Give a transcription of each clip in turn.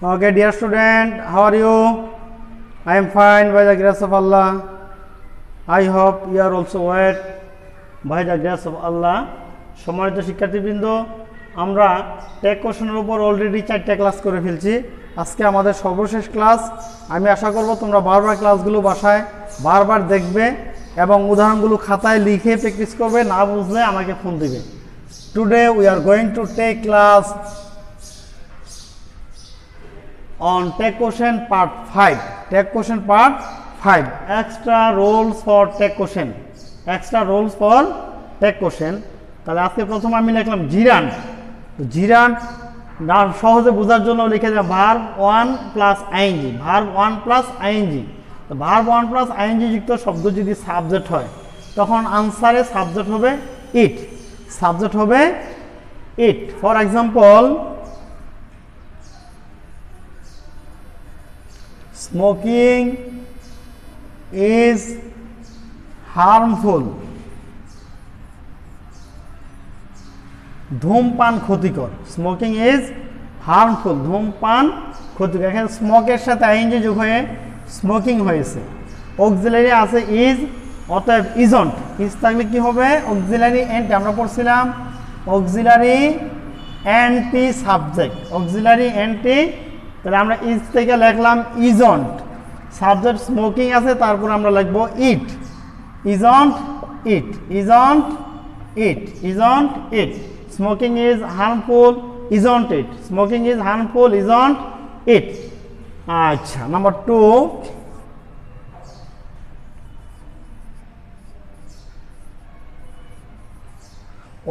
Okay, dear student, how are you? I am fine by the grace of Allah. I hope you are also well by the grace of Allah. সম্মানিত শিক্ষার্থীবৃন্দ, আমরা take কোশ্চেনের উপর already 4টা class করে ফেলছি। আজকে আমাদের সর্বশেষ ক্লাস। আমি আশা করব তোমরা বারবার ক্লাসগুলো বাসায় বারবার দেখবে এবং উদাহরণগুলো খাতায় লিখে প্র্যাকটিস করবে। না বুঝলে আমাকে ফোন দিবে। Today we are going to take class on tech question part 5. Tech question part 5. Extra rules for tech question. Extra rules for tech question. তাহলে আজকে প্রথম আমি লিখলাম জিরান্ট। তো জিরান্ট না সহজে বোঝার জন্য লিখে দিলাম verb 1 plus ING. Verb 1 plus ING. তো ভার্ব 1 প্লাস আইএনজি যুক্ত শব্দ যদি সাবজেক্ট হয় তখন আনসারে সাবজেক্ট হবে ইট। সাবজেক্ট হবে it. For example, smoking is harmful. ধূমপান ক্ষতিকর। Smoking is harmful. ধূমপান ক্ষতিকর। এখানে স্মোকের সাথে আইএনজি যোগ হয়ে স্মোকিং হয়েছে। অক্সিলারি আছে ইজ, অতএব ইজন্ট। ইজ থাকলে কি হবে? Auxiliary and. আমরা পড়ছিলাম auxiliary anti subject. Auxiliary anti. তাহলে আমরা ইজ থেকে লিখলাম ইজন্ট। সাবজেক্ট স্মোকিং আছে, তারপর আমরা লিখবো it. Isn't it. Isn't it. Isn't it. Smoking is harmful, isn't it. Smoking is harmful, isn't it. আচ্ছা, number 2,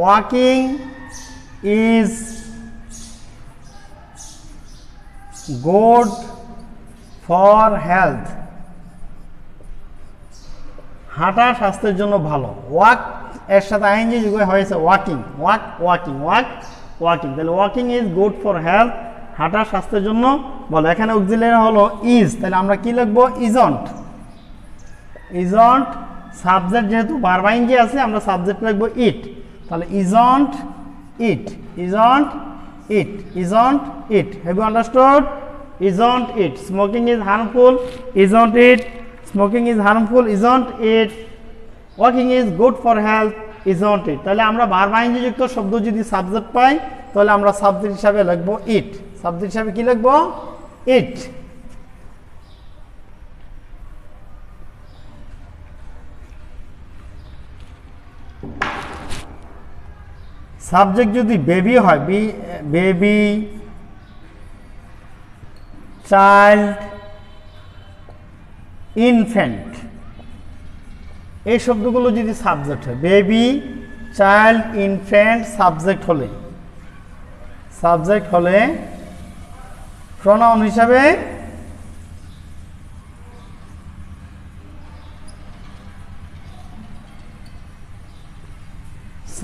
walking is good for health. হাঁটা স্বাস্থ্যের জন্য ভালো। ওয়াক এর সাথে আইএনজি যুগ হয়েছে walking. Walk walking walk walking. তাহলে walking is good for health. হাঁটা স্বাস্থ্যের জন্য ভালো। এখানে অক্সিলারি হলো ইজ, তাহলে আমরা কি লিখবো? ইজন্ট। ইজন্ট। সাবজেক্ট যেহেতু ভার্ব আইএনজি আছে, আমরা সাবজেক্ট লিখবো ইট। তাহলে isn't it. Isn't it. Isn't it? Have you understood? Isn't it? Smoking is harmful, isn't it? Smoking is harmful, isn't it? Walking is good for health, isn't it? তাহলে আমরা verb ING যুক্ত শব্দ যদি subject পাই তাহলে আমরা subject হিসাবে লিখব ইট। Subject হিসাবে কি লিখব? ইট। সাবজেক্ট যদি বেবি হয়, বেবি, চাইল্ড, ইনফ্যান্ট, এই শব্দগুলো যদি সাবজেক্ট হয়, বেবি, চাইল্ড, ইনফ্যান্ট সাবজেক্ট হলে প্রনাউন হিসাবে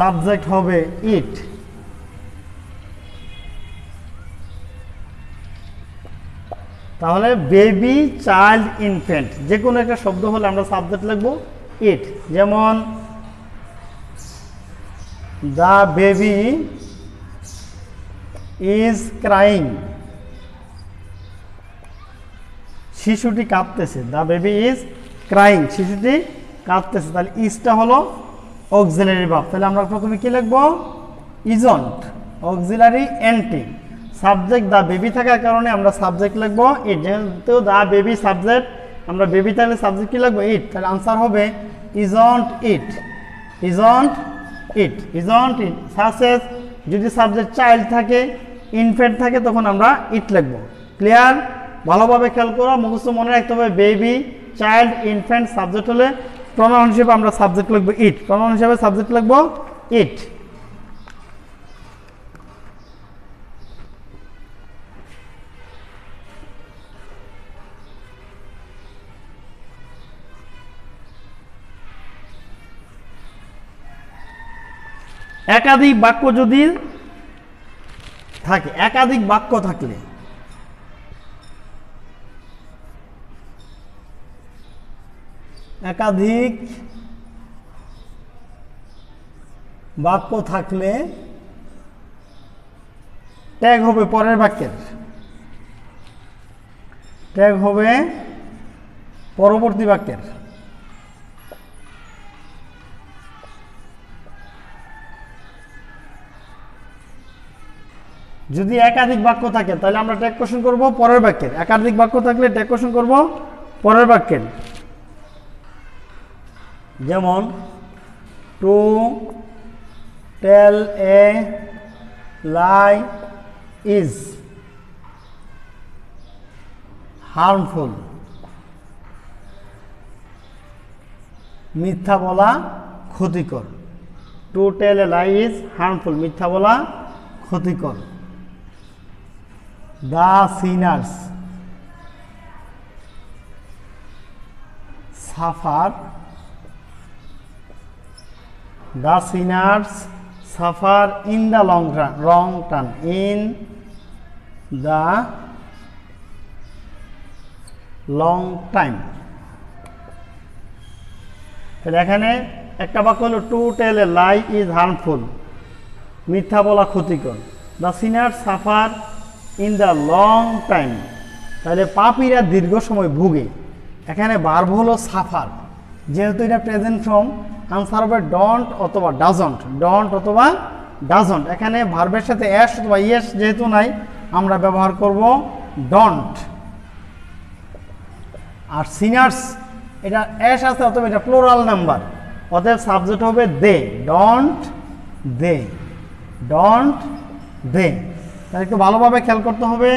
সাবজেক্ট হবে ইট। তাহলে বেবি, চাইল্ড, ইনফ্যান্ট যে কোনো একটা শব্দ হলে আমরা সাবজেক্ট লিখব ইট। যেমন দ্য বেবি ইজ ক্রাইং। শিশুটি কাঁদতেছে। The baby is crying. শিশুটি কাঁদতেছে। তাহলে ইজটা হলো অক্সিলারি ভার্ব। তাহলে আমরা প্রথমে কি লিখব? Isn't. Auxiliary anti. Subject the baby থাকার কারণে আমরা সাবজেক্ট লিখব ইট। যেহেতু দা বেবি সাবজেক্ট, আমরা বেবি থাকলে সাবজেক্ট কি লিখব? ইট। তাহলে আনসার হবে isn't it. Isn't it. Isn't it. সাসেস যদি সাবজেক্ট চাইল্ড থাকে, ইনফ্যান্ট থাকে, তখন আমরা ইট লিখব। ক্লিয়ার? ভালোভাবে খেয়াল করো, মুখস্থ মনে রাখতে হবে। বেবি, চাইল্ড, ইনফ্যান্ট সাবজেক্ট হলে প্রনাউন হিসেবে আমরা সাবজেক্ট লিখব ইট। প্রনাউন হিসেবে সাবজেক্ট লিখব ইট। একাধিক বাক্য যদি থাকে, একাধিক বাক্য থাকলে একাধিক বাক্য থাকলে ট্যাগ হবে পরের বাক্যের। ট্যাগ হবে পরবর্তী বাক্যের। যদি একাধিক বাক্য থাকে তাহলে আমরা ট্যাগ কোশ্চেন করব পরের বাক্যের। একাধিক বাক্য থাকলে ট্যাগ কোশ্চেন করব পরের বাক্যের। যেমন to tell a lie is harmful. মিথ্যা বলা ক্ষতিকর। To tell a lie is harmful, মিথ্যা বলা ক্ষতিকর। The sinners suffer, the sinners suffer in the long term, in the long time. তাহলে এখানে একটা বাক্য হলো to tell a lie is harmful, মিথ্যা বলা ক্ষতিকর। The sinner suffer in the long time, তাহলে পাপীরা দীর্ঘ সময় ভুগে। এখানে ভার্ব হলো সাফার, যেহেতু এটা প্রেজেন্ট ফর্ম আনসার হবে ডন্ট অথবা ডাজন্ট, ডন্ট অথবা ডাজন্ট। এখানে ভার্বের সাথে এস অথবা ইয়েস যেহেতু নাই আমরা ব্যবহার করব ডন্ট। আর সিনার্স এটা এস আছে অথবা এটা প্লোরাল নাম্বার, অতএব সাবজেক্ট হবে দে, ডন্ট দে, ডন্ট দে। তাহলে একটু ভালোভাবে খেয়াল করতে হবে,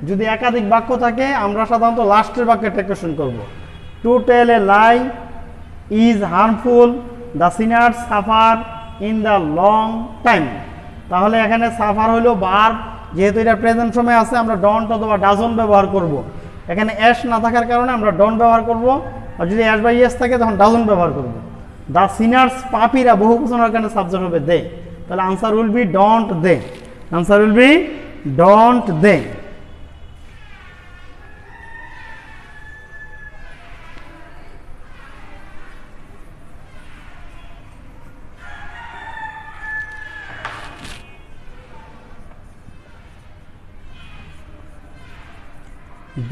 যদি একাধিক বাক্য থাকে আমরা সাধারণত লাস্টের বাক্যে ট্যাগ কোশ্চেন করব। To tell a lie is harmful, the sinners suffer in the long time. তাহলে এখানে সাফার হলো ভার্ব, যেহেতু এটা প্রেজেন্ট সময় আছে আমরা ডন্ট অথবা ডাজন্ট ব্যবহার করব। এখানে এস না থাকার কারণে আমরা ডন্ট ব্যবহার করব, আর যদি এস বা ইয়েস থাকে তখন ডাজন্ট ব্যবহার করব। দ্য সিনার্স পাপীরা বহুবচনের কারণে সাবজেক্ট হবে দে, তাহলে answer will be don't they, answer will be don't they.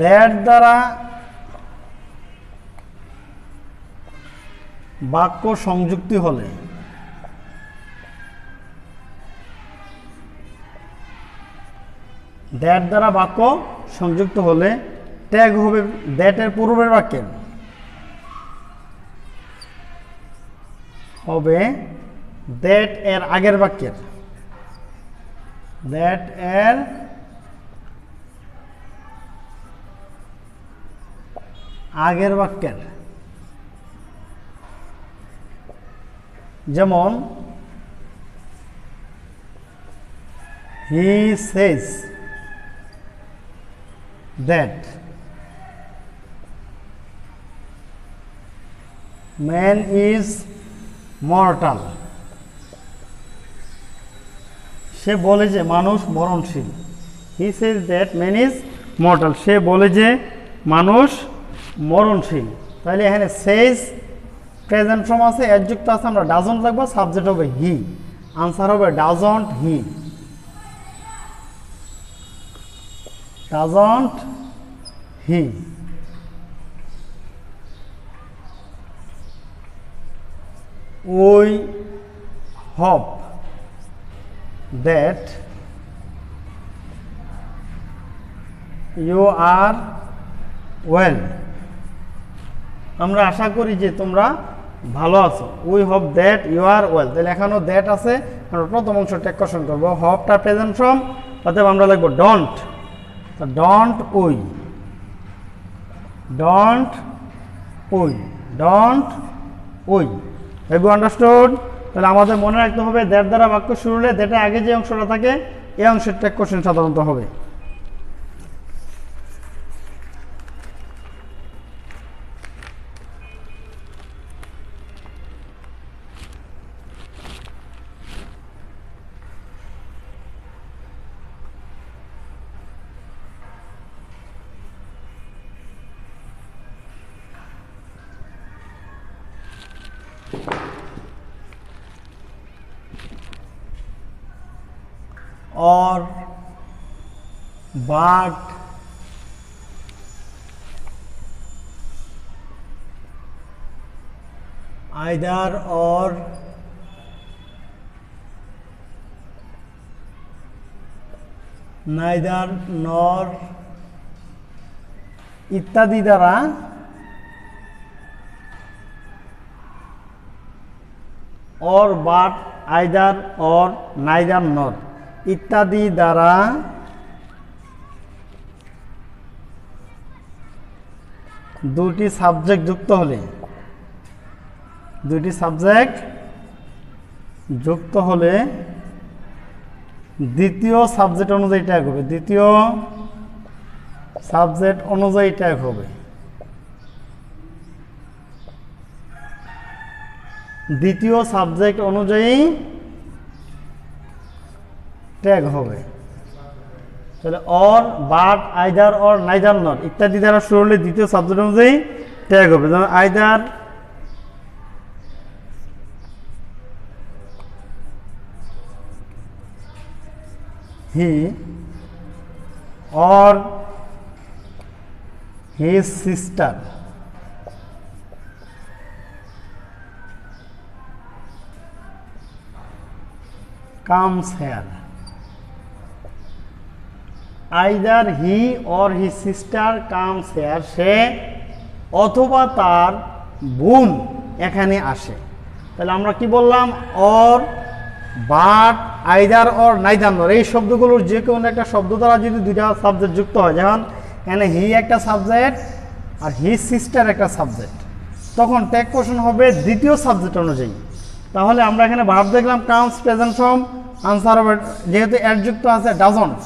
That দ্বারা বাক্য সংযুক্তি হলে দ্যাট দ্বারা বাক্য সংযুক্ত হলে ট্যাগ হবে দ্যাটের পূর্বের বাক্যের, হবে দ্যাট এর আগের বাক্যের, দ্যাট এর আগের বাক্যের। যেমন he says that man is mortal. সে বলে যে মানুষ মরণশীল। He says that man is mortal, সে বলে যে মানুষ মরণশীল। তাহলে এখানে সেজ প্রেজেন্ট ফর্ম আছে, এর যুক্ত আছে, আমরা ডাজন্ট লাগবো, সাবজেক্ট হবে হি, আনসার হবে doesn't he, doesn't he. We hope that you are well, আমরা আশা করি যে তোমরা ভালো আছো। We hope that you are well, তাহলে এখানেও দ্যাট আছে, আমরা প্রথম অংশ ট্যাগ কোশ্চেন করবো। হপটা প্রেজেন্ট ফর্ম, অতএব আমরা লিখবো don't, don't we, don't we, don't we. Have you understood? তাহলে আমাদের মনে রাখতে হবে দ্যাট দ্বারা বাক্য শুরু হলে দ্যাটের আগে যে অংশটা থাকে এই অংশের ট্যাগ কোশ্চেন সাধারণত হবে। or but either or, neither নর ইত্যাদি দ্বারা or but either or neither নর ইত্যাদি দ্বারা দুটি সাবজেক্ট যুক্ত হলে, দুটি সাবজেক্ট যুক্ত হলে দ্বিতীয় সাবজেক্ট অনুযায়ী ট্যাগ হবে, দ্বিতীয় সাবজেক্ট অনুযায়ী ট্যাগ হবে, দ্বিতীয় সাবজেক্ট অনুযায়ী ট্যাগ হবে। তাহলে or but either or neither not ইত্যাদি দ্বারা শুরু হলে দ্বিতীয় সাবজেক্ট অনুযায়ী ট্যাগ হবে। যেমন either he or his sister comes here. Either he or his sister comes here. সে অথবা তার বোন এখানে আসে। তাহলে আমরা কি বললাম? Or, but, either or neither নর এই শব্দগুলোর যে কোনো একটা শব্দ দ্বারা যদি দুইটা সাবজেক্ট যুক্ত হয়, যেমন এখানে হি একটা সাবজেক্ট আর হিজ সিস্টার একটা সাবজেক্ট, তখন ট্যাগ কোশ্চেন হবে দ্বিতীয় সাবজেক্ট অনুযায়ী। তাহলে আমরা এখানে ভার্ব দেখলাম কামস, প্রেজেন্ট ফর্ম, আনসার হবে যেহেতু অ্যাড যুক্ত আছে ডাজন্ট।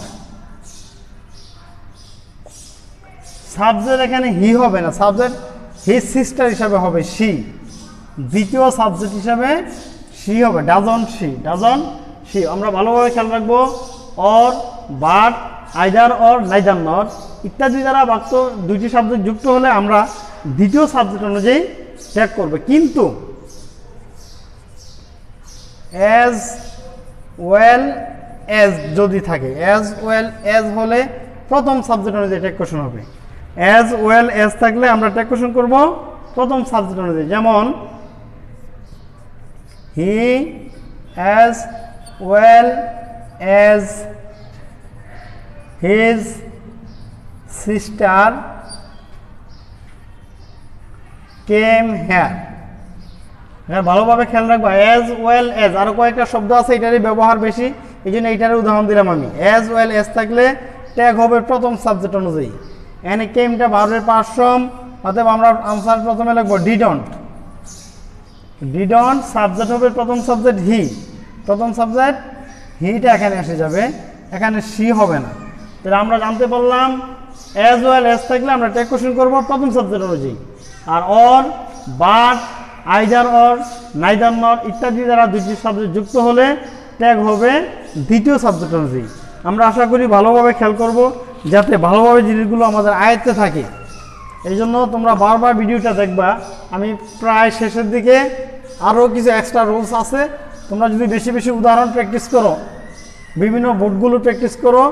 সাবজেক্ট এখানে হি হবে না, সাবজেক্ট হিজ সিস্টার হিসাবে হবে সি। দ্বিতীয় সাবজেক্ট হিসাবে সি হবে, ডাজন সি, ডাজন সি। আমরা ভালোভাবে খেয়াল রাখবো or, but, either or neither not ইত্যাদি দ্বারা বাক্য দুইটি সাবজেক্ট যুক্ত হলে আমরা দ্বিতীয় সাবজেক্ট অনুযায়ী ট্যাগ করবে। কিন্তু অ্যাজ ওয়েল অ্যাজ যদি থাকে, অ্যাজ ওয়েল অ্যাজ হলে প্রথম সাবজেক্ট অনুযায়ী ট্যাগ কোশ্চেন হবে। অ্যাজ ওয়েল অ্যাজ থাকলে আমরা ট্যাগ কোশ্চেন করব প্রথম সাবজেক্ট অনুযায়ী। যেমন হি as well as his sister came here. ভালোভাবে খেয়াল রাখবো as well as আরো কয়েকটা শব্দ আছে এটারই ব্যবহার বেশি, এই জন্য এইটার উদাহরণ দিলাম আমি। as well as থাকলে ট্যাগ হবে প্রথম সাবজেক্ট অনুযায়ী। এখানে কেমটা ভার্বের পাস্ট ফর্ম, অতএব আমরা আনসার প্রথমে লিখবো ডিডন্ট। ডিডন্ট সাবজেক্ট হবে প্রথম সাবজেক্ট হি, প্রথম সাবজেক্ট হিটা এখানে এসে যাবে, এখানে সি হবে না। তাহলে আমরা জানতে পারলাম অ্যাজ ওয়েল অ্যাজ থাকলে আমরা ট্যাগ কোশ্চেন করবো প্রথম সাবজেক্ট অনুযায়ী, আর or, but, either or neither not ইত্যাদি দ্বারা দুটি সাবজেক্ট যুক্ত হলে ট্যাগ হবে দ্বিতীয় সাবজেক্ট অনুযায়ী। আমরা আশা করি ভালোভাবে খেয়াল করব যাতে ভালোভাবে জিনিসগুলো আমাদের আয়ত্তে থাকে। এই জন্য তোমরা বারবার ভিডিওটা দেখবা। আমি প্রায় শেষের দিকে আরও কিছু এক্সট্রা রুলস আছে, তোমরা যদি বেশি বেশি উদাহরণ প্র্যাকটিস করো, বিভিন্ন বোর্ডগুলো প্র্যাকটিস করো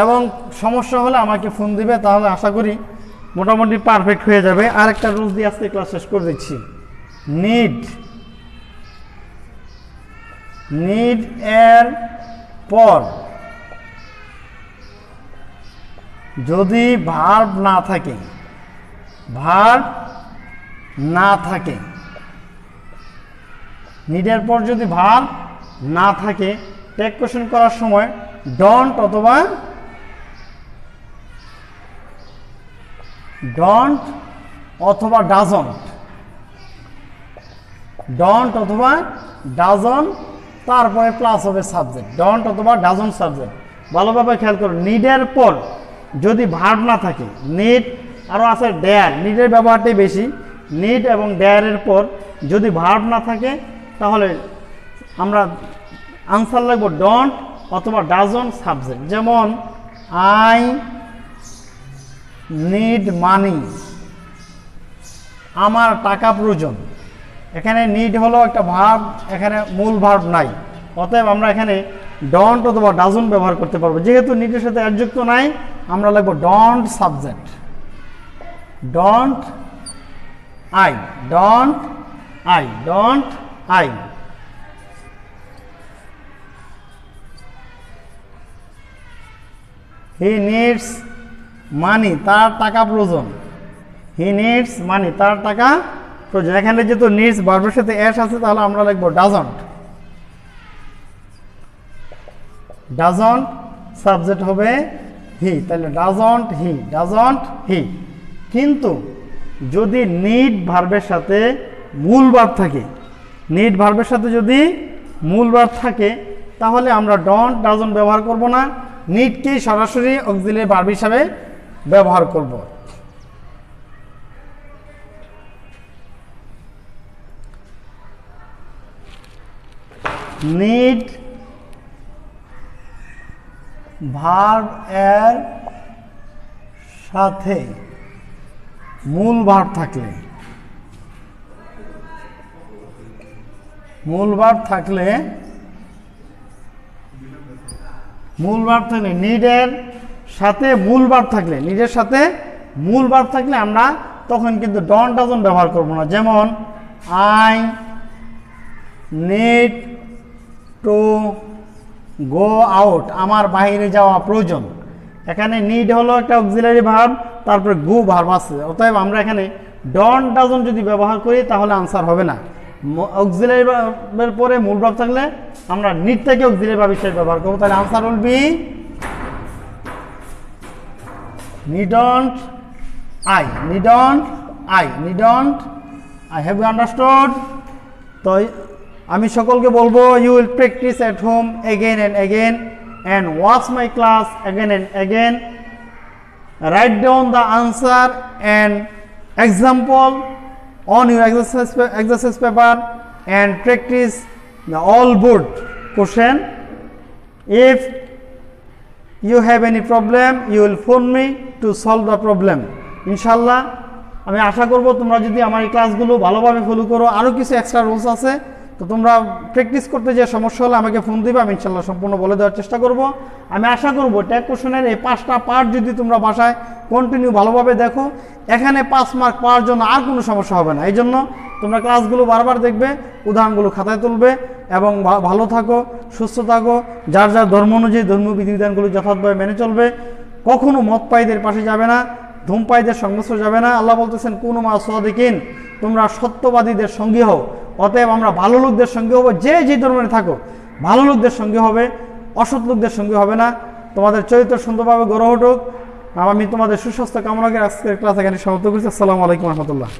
এবং সমস্যা হলে আমাকে ফোন দিবে, তাহলে আশা করি মোটামুটি পারফেক্ট হয়ে যাবে। আর একটা রুলস দিয়ে আজকে ক্লাস শেষ করে দিচ্ছি। নিড, নিড এর পর যদি ভার্ব না থাকে, ভার্ব না থাকে, নিডের পর যদি ভার্ব না থাকে ট্যাগ কোশ্চেন করার সময় ডন্ট অথবা ডাজন্ট, ডন্ট অথবা ডাজন, তারপরে প্লাস হবে সাবজেক্ট, ডন্ট অথবা ডাজন সাবজেক্ট। ভালোভাবে খেয়াল করো, নিডের পর যদি ভার্ব না থাকে, নিড আরও আছে ডেয়ার, নিডের ব্যবহারটাই বেশি, নিড এবং ডেয়ারের পর যদি ভার্ব না থাকে তাহলে আমরা আনসার লিখব ডন্ট অথবা ডাজন সাবজেক্ট। যেমন আই নিড মানি, আমার টাকা প্রয়োজন। এখানে নিড হলো একটা ভার্ব, এখানে মূল ভার্ব নাই, অতএব আমরা এখানে ডন্ট অথবা ডাজন ব্যবহার করতে পারবো। যেহেতু নিডের সাথে অ্যাডযুক্ত নাই আমরা লিখব don't subject, don't I, don't I. Don't I. He needs money. তার টাকা প্রয়োজন। He needs money. তার টাকা প্রয়োজন। এখানে যেহেতু needs ভার্বের সাথে এস আছে তাহলে আমরা লিখব doesn't. Doesn't সাবজেক্ট হবে he, তাহলে doesn't he। কিন্তু যদি need ভার্বের সাথে মূল ভার্ব থাকে, need ভার্বের সাথে যদি মূল ভার্ব থাকে তাহলে আমরা don't doesn't ব্যবহার করব না, need কে সরাসরি অক্সিলারি ভার্ব হিসাবে ব্যবহার করব। need ভার্ব এর সাথে মূল ভার্ব থাকলে নিডের সাথে মূল ভার্ব থাকলে আমরা তখন কিন্তু ডন্ট ডাজন্ট ব্যবহার করব না। যেমন I need to go out, আমার বাইরে যাওয়া প্রয়োজন। এখানে নিড হলো একটা অক্সিলারি ভার্ব, তারপরে গো ভার্ব আছে, অতএব আমরা এখানে ডন্ট ডাজন্ট যদি ব্যবহার করি তাহলে আনসার হবে না। অক্সিলারি ভার্বের পরে মূল ভার্ব থাকলে আমরা নিড থেকে অক্সিলারি ভার্ব হিসেবে ব্যবহার করব, তাহলে answer will be needn't I. Have you understood? তো আমি সকলকে বলবো you will practice at home again and watch my class again write down the answer and example on your exercise paper and practice the all board question. If you have any problem you will phone me to solve the problem. ইনশাআল্লাহ আমি আশা করব তোমরা যদি আমার এই ক্লাসগুলো ভালোভাবে follow করো, আরও কিছু এক্সট্রা রুলস আছে, তো তোমরা প্র্যাকটিস করতে যে সমস্যা হলে আমাকে ফোন দিবে, আমি ইনশাআল্লাহ সম্পূর্ণ বলে দেওয়ার চেষ্টা করব। আমি আশা করব ট্যাগ কোশ্চেনের এই 5টা পার্ট যদি তোমরা বাসায় কন্টিনিউ ভালোভাবে দেখো, এখানে 5 মার্ক পাওয়ার জন্য আর কোনো সমস্যা হবে না। এই জন্য তোমরা ক্লাসগুলো বারবার দেখবে, উদাহরণগুলো খাতায় তুলবে এবং ভালো থাকো, সুস্থ থাকো, যার যার ধর্ম অনুযায়ী ধর্মীয় বিধিবিধানগুলো যথাযথভাবে মেনে চলবে, কখনো মদপায়ীদের পাশে যাবে না, ধূমপায়ীদের সংস্পর্শে যাবে না। আল্লাহ বলতেছেন কুনু মা সাদিকিন, তোমরা সত্যবাদীদের সঙ্গী হও। অতএব আমরা ভালো লোকদের সঙ্গে হবো, যে ধর্মে থাকো ভালো লোকদের সঙ্গে হবে, অসৎ লোকদের সঙ্গে হবে না। তোমাদের চরিত্র সুন্দরভাবে গড়ে উঠুক। আমি তোমাদের সুস্বাস্থ্য কামনা করে আজকের ক্লাস এখানে সমাপ্ত করছি। আসসালামু আলাইকুম রহমতুল্লাহ।